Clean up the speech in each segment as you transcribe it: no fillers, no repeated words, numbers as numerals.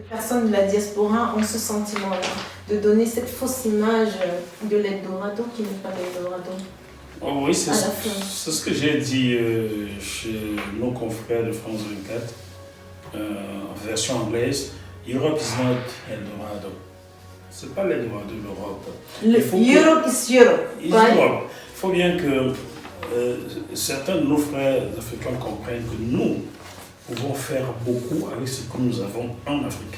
personnes de la diaspora ont ce sentiment-là, de donner cette fausse image de l'Eldorado qui n'est pas l'Eldorado. Oh oui, c'est ce que j'ai dit chez nos confrères de France 24, en version anglaise. Europe is not Eldorado. C'est pas l'Eldorado de l'Europe. Europe is Europe. Il faut bien que certains de nos frères africains comprennent que nous pouvons faire beaucoup avec ce que nous avons en Afrique.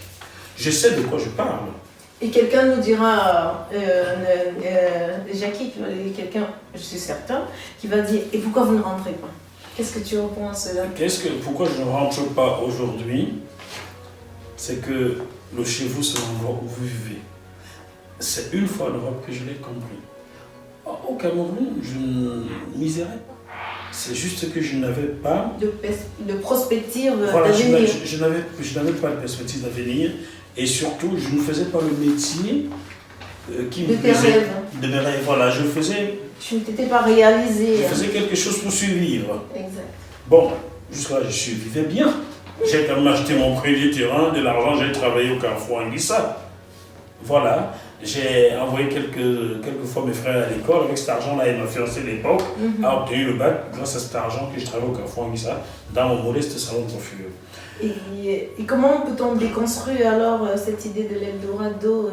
Je sais de quoi je parle. Et quelqu'un nous dira, Jackie, quelqu'un, je suis certain, qui va dire, et pourquoi vous ne rentrez pas? Qu'est-ce que tu réponds à cela? Pourquoi je ne rentre pas aujourd'hui? C'est que le chez vous, c'est l'endroit où vous vivez. C'est une fois l'Europe que je l'ai compris. Au Cameroun, je ne misérais pas. C'est juste que je n'avais pas de prospective d'avenir. Je n'avais pas de perspective d'avenir et surtout, je ne faisais pas le métier qui me plaisait. De mes rêves. Voilà, je faisais. Tu ne t'étais pas réalisé. Je faisais quelque chose pour survivre. Exact. Bon, jusque-là, je survivais bien. J'ai quand même acheté mon premier terrain, de l'argent, j'ai travaillé au Carrefour Anguissa. Voilà. J'ai envoyé quelques fois mes frères à l'école. Avec cet argent-là, et ma fiancée de l'époque a obtenu le bac grâce à cet argent que je travaille au Carrefour Anguissa dans mon modeste salon de coiffure. Et comment peut-on déconstruire alors cette idée de l'Eldorado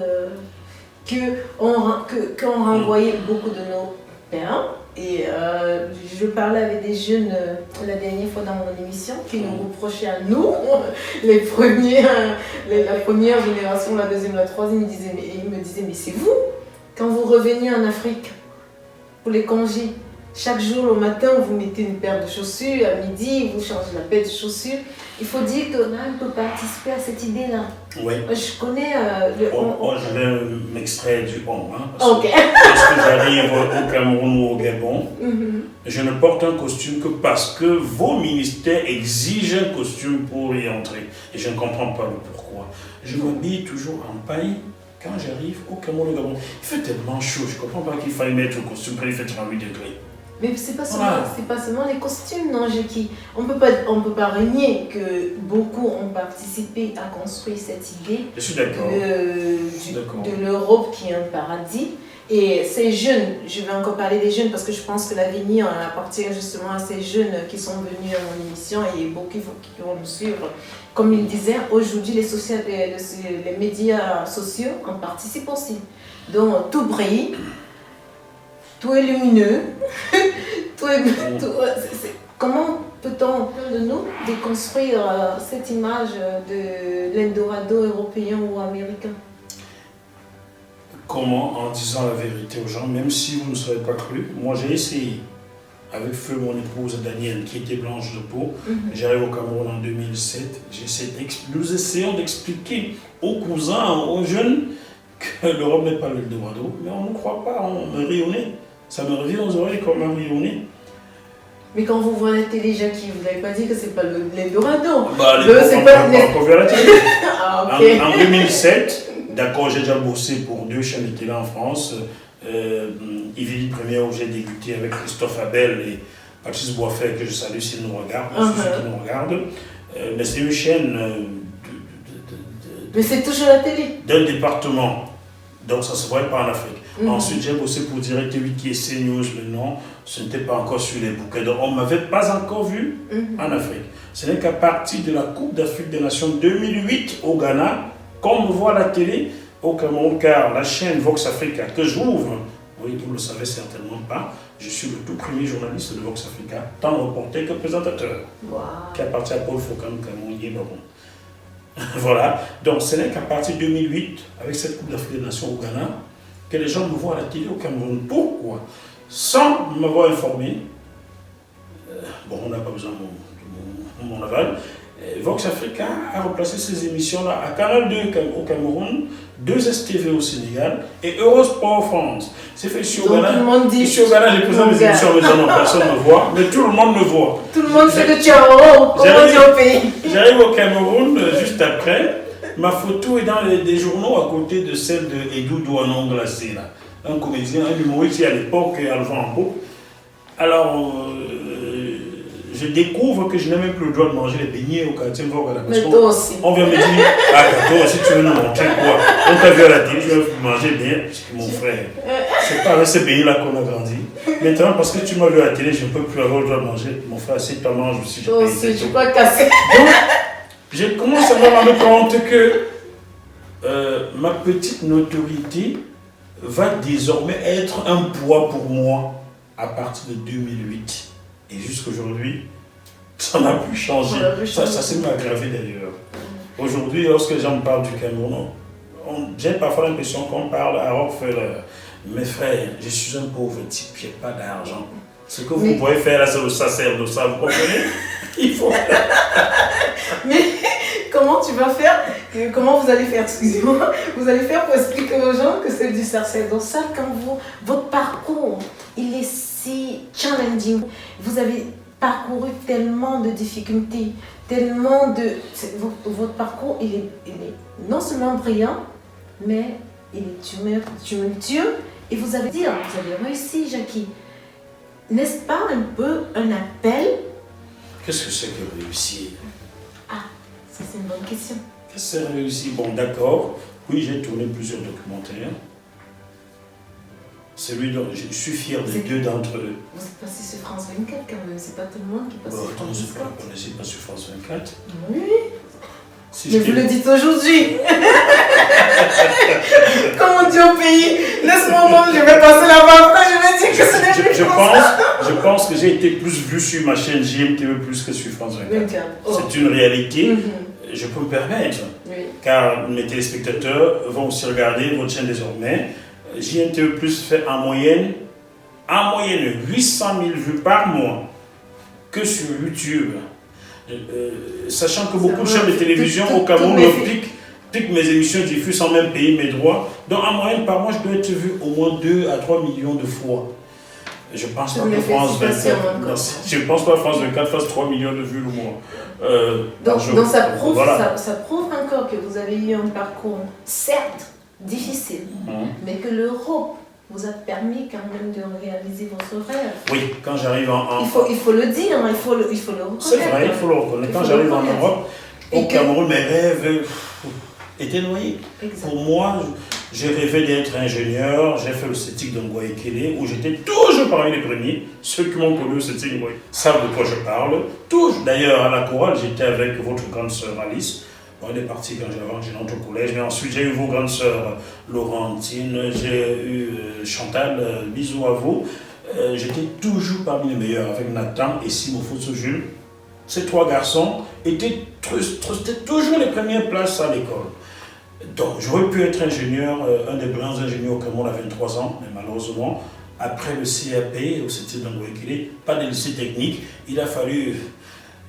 qu'on renvoyait beaucoup de nos pères? Et je parlais avec des jeunes la dernière fois dans mon émission qui nous reprochaient à nous, la première génération, la deuxième, la troisième, ils me disaient mais c'est vous, quand vous revenez en Afrique pour les congés, chaque jour au matin vous mettez une paire de chaussures, à midi vous changez la paire de chaussures. Il faut dire qu'on peut participer à cette idée-là. Oui. Je connais je vais m'extraire du parce que lorsque j'arrive au Cameroun ou au Gabon, je ne porte un costume que parce que vos ministères exigent un costume pour y entrer. Et je ne comprends pas le pourquoi. Je m'habille toujours en paille quand j'arrive au Cameroun ou au Gabon. Il fait tellement chaud, je ne comprends pas qu'il faille mettre le costume quand il fait 38 degrés. Mais c'est pas seulement les costumes, non, Jackie. On peut pas renier que beaucoup ont participé à construire cette idée de l'Europe qui est un paradis. Et ces jeunes, je vais encore parler des jeunes parce que je pense que l'avenir appartient justement à ces jeunes qui sont venus à mon émission et beaucoup qui vont nous suivre. Comme il disait, aujourd'hui les médias sociaux en participent aussi. Donc tout brille. Tout est lumineux, comment peut-on, de nous, déconstruire cette image de l'Eldorado européen ou américain? Comment? En disant la vérité aux gens, même si vous ne serez pas cru. Moi j'ai essayé, avec feu mon épouse Danielle, qui était blanche de peau. J'arrive au Cameroun en 2007. Nous essayons d'expliquer aux cousins, aux jeunes, que l'Europe n'est pas l'Eldorado, mais on ne croit pas, on me rionnait. Ça me revient aux oreilles comme un rionné. Mais quand vous voyez la télé, Jackie, vous n'avez pas dit que c'est pas l'Eldorado. C'est pas encore vers la télé. Okay. En 2007, d'accord, j'ai déjà bossé pour 2 chaînes de télé en France. Yves Première, où j'ai débuté avec Christophe Abel et Patrice Boisfer, que je salue s'ils nous regardent, ceux qui nous regardent. Mais c'est une chaîne mais c'est toujours la télé. D'un département. Donc ça ne se voit pas en Afrique. Ensuite, j'ai bossé pour Direct 8 qui est CNews, mais non, ce n'était pas encore sur les bouquets. Donc on ne m'avait pas encore vu en Afrique. Ce n'est qu'à partir de la Coupe d'Afrique des Nations 2008 au Ghana, qu'on me voit à la télé au Cameroun, car la chaîne Vox Africa que j'ouvre, oui, vous ne le savez certainement pas, je suis le tout premier journaliste de Vox Africa, tant reporter que présentateur, qui appartient à Paul Foucault, Cameroun et Baron. Voilà, donc ce n'est qu'à partir de 2008, avec cette Coupe d'Afrique des Nations au Ghana, que les gens me voient à la télé au Cameroun. Pourquoi? Sans m'avoir informé, on n'a pas besoin de mon aval, Vox Africa a replacé ces émissions-là à Canal 2 au Cameroun, 2STV au Sénégal et Eurosport France. C'est fait ici au Ghana. Ici au Ghana, j'ai présenté mes émissions, mais non, personne ne me voit, mais tout le monde me voit. Tout le monde sait que tu es au pays. J'arrive au Cameroun juste après. Ma photo est dans des journaux à côté de celle de Edou Douanon Glacé, là. Un comédien, un humoriste qui à l'époque a le vent en peau. Alors, je découvre que je n'ai même plus le droit de manger les beignets au quartier. Mais toi aussi. On vient me dire, ah, toi aussi tu veux nous montrer quoi? On t'a vu à la télé, tu veux manger bien. Je dis, mon frère, c'est pas avec ces beignets-là qu'on a grandi. Maintenant, parce que tu m'as vu à la télé, je ne peux plus avoir le droit de manger. Mon frère, si tu en manges aussi, toi aussi, tu peux casser. Donc, j'ai commencé à me rendre compte que ma petite notoriété va désormais être un poids pour moi à partir de 2008. Et jusqu'aujourd'hui, ça n'a plus changé. Ça s'est même aggravé d'ailleurs. Aujourd'hui, lorsque les gens me parlent du Cameroun, j'ai parfois l'impression qu'on parle à Rockefeller. Mes frères, je suis un pauvre type, je n'ai pas d'argent. Ce que vous pouvez faire là, c'est le sacerdoce, vous comprenez? Il faut. Mais comment tu vas faire? Comment vous allez faire? Excusez-moi. Vous allez faire pour expliquer aux gens que c'est du sacerdoce quand votre parcours, il est si challenging. Vous avez parcouru tellement de difficultés, tellement de... Votre parcours, il est non seulement brillant, mais il est tumultueux. Et vous avez réussi, Jackie. N'est-ce pas un peu un appel? Qu'est-ce que c'est que réussir? Ah, ça c'est une bonne question. Qu'est-ce que c'est réussir? Bon, d'accord. Oui, j'ai tourné plusieurs documentaires. Celui dont je suis fier des deux d'entre eux. Vous êtes passé sur France 24 quand même, c'est pas tout le monde qui passe sur France 24. Vous ne connaissez pas sur France 24? Oui. Mais vous le dites aujourd'hui. Comme on dit au pays, laisse-moi moi, je vais passer là-bas, après je vais dire que ce n'est plus je pense que j'ai été plus vu sur ma chaîne GMTV plus que sur France 24. Oh. C'est une réalité. Je peux me permettre. Oui. Car mes téléspectateurs vont aussi regarder votre chaîne désormais. JMTV Plus fait en moyenne 800 000 vues par mois que sur YouTube. Sachant que beaucoup de chaînes de télévision au Cameroun piquent mes émissions diffusées sans même payer mes droits. Donc en moyenne par mois, je dois être vu au moins 2 à 3 millions de fois. Je ne pense pas que France 24, je pense pas que France 24 fasse 3 millions de vues le mois. Donc ça prouve encore que vous avez eu un parcours, certes, difficile, mais que l'Europe vous a permis quand même de réaliser votre rêve. Oui, quand j'arrive en... Il faut le dire, il faut le reconnaître. C'est vrai, il faut le reconnaître. Quand j'arrive en Europe, au Cameroun, mes rêves étaient noyés. Exact. Pour moi, j'ai rêvé d'être ingénieur, j'ai fait le CETIC de Ngoïkele, où j'étais toujours parmi les premiers. Ceux qui m'ont connu au CETIC savent de quoi je parle. D'ailleurs, à la chorale, j'étais avec votre grande sœur Alice. On est parti quand j'ai rentré au collège, mais ensuite j'ai eu vos grandes sœurs Laurentine, j'ai eu Chantal, bisous à vous. J'étais toujours parmi les meilleurs avec Nathan et Simon Jules. Ces trois garçons étaient toujours les premières places à l'école. Donc j'aurais pu être ingénieur, un des grands ingénieurs au Cameroun à 23 ans, mais malheureusement, après le CAP, au CETIC d'Angoïkele, pas de lycée technique, il a fallu...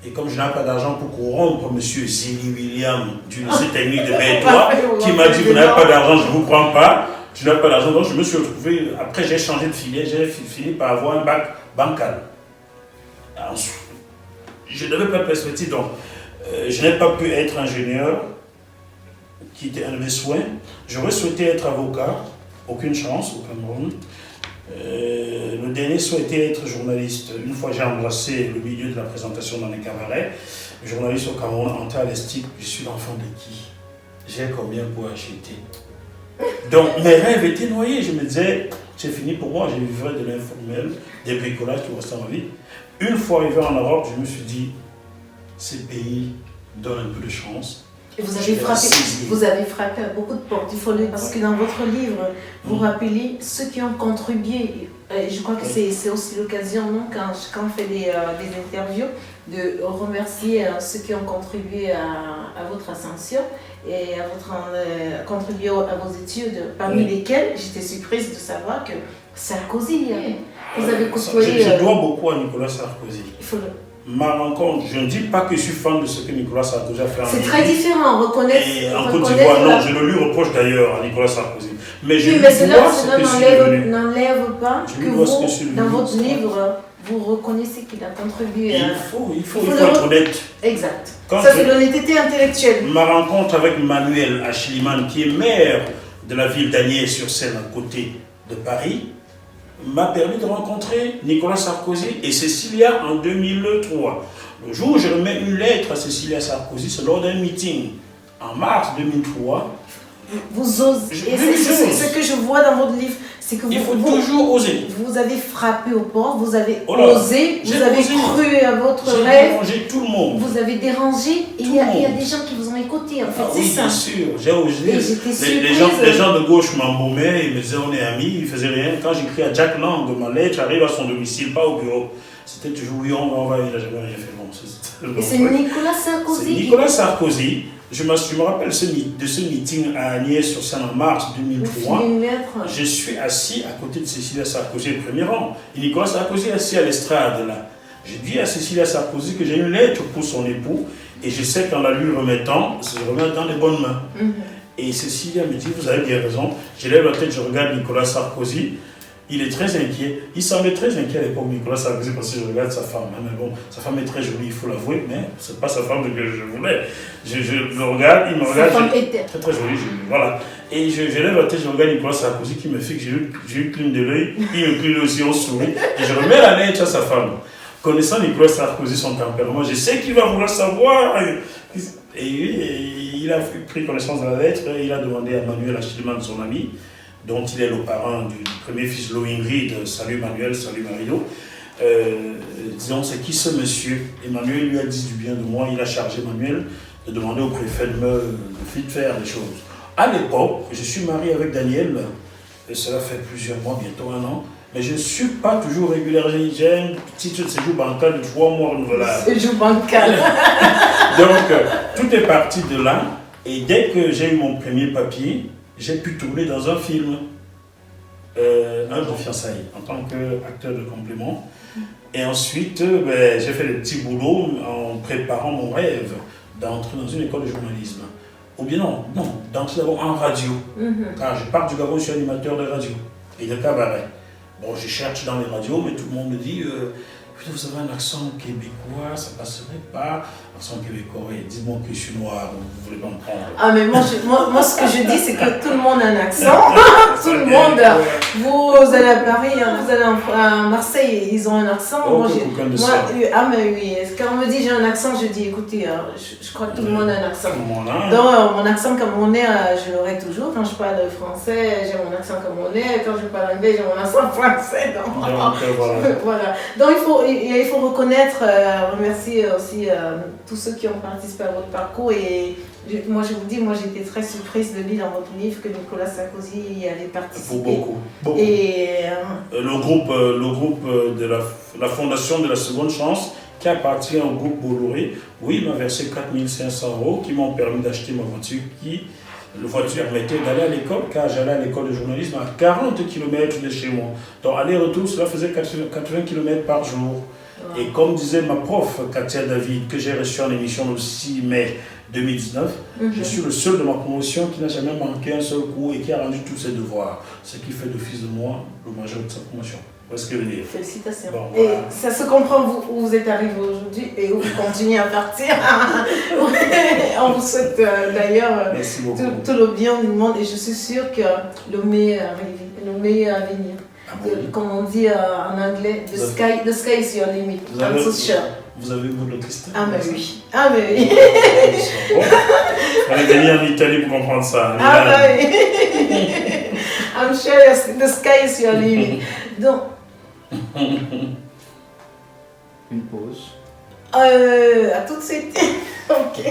Et comme je n'ai pas d'argent pour corrompre M. Zili William du lycée technique de Bétois, qui m'a dit vous n'avez pas d'argent, je ne vous prends pas, je n'ai pas d'argent, donc je me suis retrouvé, après j'ai changé de filière, j'ai fini par avoir un bac bancal. Ensuite, je n'avais pas de perspective, donc je n'ai pas pu être ingénieur, qui était un de mes souhaits. J'aurais souhaité être avocat, aucune chance au Cameroun. Le dernier souhaitait être journaliste. Une fois j'ai embrassé le milieu de la présentation dans les cabarets, journaliste au Cameroun, entré à l'Estique, je suis l'enfant de qui? J'ai combien pour acheter? Donc mes rêves étaient noyés. Je me disais, c'est fini pour moi, je vivrai de l'informel, des bricolages tout restant en vie. Une fois arrivé en Europe, je me suis dit, ces pays donnent un peu de chance. Et vous avez frappé à beaucoup de portes, il faut le dire, parce que dans votre livre, vous rappelez ceux qui ont contribué. Je crois que c'est aussi l'occasion, quand on fait des interviews, de remercier ceux qui ont contribué à votre ascension et contribué à vos études, parmi lesquels j'étais surprise de savoir que Sarkozy, vous avez côtoyé... Je dois beaucoup à Nicolas Sarkozy. Il faut le... Ma rencontre, je ne dis pas que je suis fan de ce que Nicolas Sarkozy a fait en C'est très différent, reconnaître. Et en Côte d'Ivoire, non, je le lui reproche d'ailleurs à Nicolas Sarkozy. Mais je lui dois ce que je suis devenu. N'enlève pas que vous, dans votre livre, vous reconnaissez qu'il a contribué à... Il faut être honnête. Exact. Ça, c'est l'honnêteté intellectuelle. Ma rencontre avec Manuel Achiliman, qui est maire de la ville d'Agnès-sur-Seine, à côté de Paris, m'a permis de rencontrer Nicolas Sarkozy et Cécilia en 2003. Le jour où je remets une lettre à Cécilia Sarkozy, c'est lors d'un meeting en mars 2003. Vous osez. Et c'est ce que je vois dans votre livre, c'est que il faut toujours oser. Vous avez frappé aux portes, vous avez osé, vous avez cru à votre rêve. J'ai dérangé tout le monde. Vous avez dérangé et il y a des gens qui vous ont écouté. En fait, c'est ça. Bien sûr, j'ai osé. Et j'étais surprise. Les gens de gauche m'embaumaient, ils me disaient on est amis, ils ne faisaient rien. Quand j'écris à Jack Lang, ma lettre arrive à son domicile, pas au bureau. C'était toujours oui, on va, il n'a jamais rien fait. Bon, et c'est Nicolas Sarkozy. C'est Nicolas Sarkozy. Je me rappelle de ce meeting à Agnès-sur-Seine en mars 2003. Je suis assis à côté de Cécilia Sarkozy au premier rang. Et Nicolas Sarkozy est assis à l'estrade là. J'ai dit à Cécilia Sarkozy que j'ai une lettre pour son époux et je sais qu'en la lui remettant, je remets dans les bonnes mains. Et Cécilia me dit, vous avez bien raison. Je lève la tête, je regarde Nicolas Sarkozy. Il est très inquiet. Il semblait très inquiet à l'époque, Nicolas Sarkozy, parce que je regarde sa femme. Mais bon, sa femme est très jolie, il faut l'avouer, mais ce n'est pas sa femme que je voulais. Je le regarde, il me regarde. Sa femme était très très jolie, voilà. Et je lève la tête, je regarde Nicolas Sarkozy qui me fixe, j'ai eu cligne de l'œil, il me cligne aussi, on sourit. Et je remets la lettre à sa femme. Connaissant Nicolas Sarkozy, son tempérament, je sais qu'il va vouloir savoir. Et il a pris connaissance de la lettre, et il a demandé à Manuel Achilleman, son ami, dont il est le parent du premier fils Loïngrid, salut Manuel, salut Mario. Disons, c'est qui ce monsieur? Emmanuel lui a dit du bien de moi, il a chargé Manuel de demander au préfet de faire des choses. À l'époque, je suis marié avec Daniel, et cela fait plusieurs mois, bientôt un an, mais je ne suis pas toujours régulier. J'ai un petit séjour bancal de 3 mois renouvelable. Séjour bancal. Donc, tout est parti de là, et dès que j'ai eu mon premier papier, j'ai pu tourner dans un film, un de fiançailles, en tant qu'acteur de complément. Et ensuite, j'ai fait des petits boulots en préparant mon rêve d'entrer dans une école de journalisme. Ou bien non, d'entrer d'abord en radio. Quand je pars du Gabon, je suis animateur de radio et de cabaret. Bon, je cherche dans les radios, mais tout le monde me dit vous avez un accent québécois, ça passerait pas. Accent québécois, oui, dis-moi que je suis noir, vous voulez pas me prendre. Ah, mais moi, ce que je dis, c'est que tout le monde a un accent. Tout le monde. Vous allez à Paris, vous allez à Marseille, ils ont un accent. Oh, mais oui, quand on me dit j'ai un accent, je dis écoutez, je crois que tout le monde a un accent. Donc, mon accent camerounais, je l'aurai toujours. Quand je parle français, j'ai mon accent camerounais. Quand je parle anglais, j'ai mon accent français. Donc, voilà. Donc, il faut reconnaître, remercier aussi tous ceux qui ont participé à votre parcours. Et moi, je vous dis, j'étais très surprise de lire dans votre livre que Nicolas Sarkozy y avait participé. Beaucoup. Et le groupe de la Fondation de la Seconde Chance, qui appartient au groupe Bolloré, oui, m'a versé 4 500 € qui m'ont permis d'acheter ma voiture, la voiture permettait d'aller à l'école, car j'allais à l'école de journalisme à 40 km de chez moi. Donc aller-retour, cela faisait 80 km par jour. Et comme disait ma prof, Katia David, que j'ai reçue en émission le 6 mai 2019, je suis le seul de ma promotion qui n'a jamais manqué un seul cours et qui a rendu tous ses devoirs. Ce qui fait d'office de moi le major de sa promotion. Qu'est-ce que je veux dire? Félicitations. Bon, et ça se comprend où vous êtes arrivé aujourd'hui et où vous continuez à partir. On vous souhaite d'ailleurs tout le bien du monde et je suis sûre que le meilleur à venir. Comme on dit en anglais, the sky is your limit. I'm so sure. Vous avez vu le Christ? Ah mais oui. Bon. On est venu en Italie pour comprendre ça. Oui. I'm sure the sky is your limit. Donc. Une pause. À tout de suite. Ok.